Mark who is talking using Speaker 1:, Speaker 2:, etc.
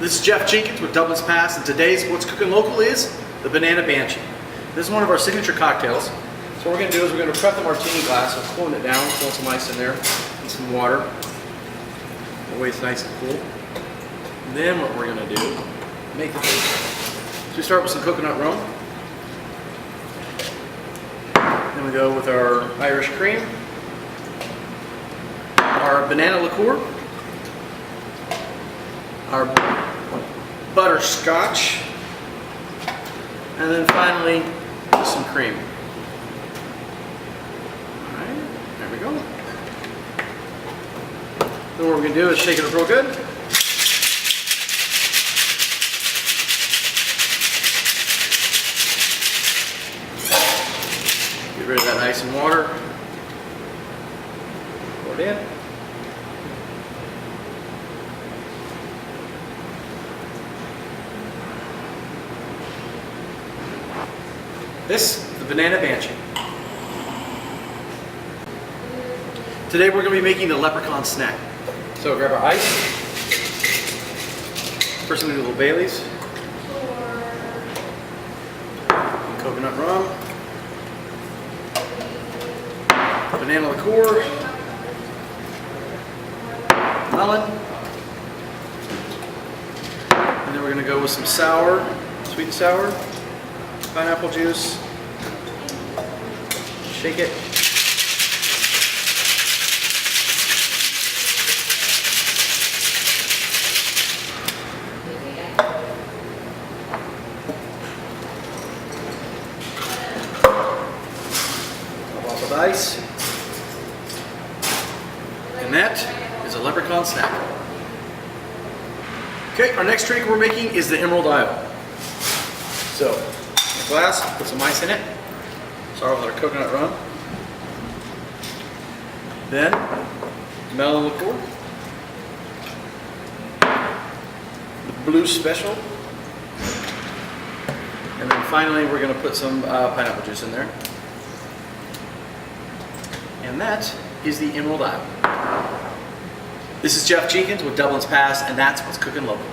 Speaker 1: This is Jeff Jenkins with Dublin's Pass, and today's What's Cooking Local is the Banana Banshee. This is one of our signature cocktails. So what we're going to do is we're going to prep the martini glass, so cooling it down, throw some ice in there, and some water. That way it's nice and cool. And then what we're going to do, make the drink. So we start with some coconut rum. Then we go with our Irish cream, our banana liqueur, our butterscotch, and then finally some cream. Alright, there we go. Then what we're going to do is shake it up real good. Get rid of that ice and water. Pour it in. This is the Banana Banshee. Today we're going to be making the Leprechaun snack. So grab our ice. First I'm going to do a little Bailey's. Coconut rum. Banana liqueur. Melon. And then we're going to go with some sour, sweet and sour. Pineapple juice. Shake it. Top off with ice. And that is a Leprechaun snack. Okay, our next drink we're making is the Emerald Isle. So, glass, put some ice in it. Start with our coconut rum. Then, melon liqueur. The blue special. And then finally, we're going to put some pineapple juice in there. And that is the Emerald Isle. This is Jeff Jenkins with Dublin's Pass, and that's What's Cooking Local.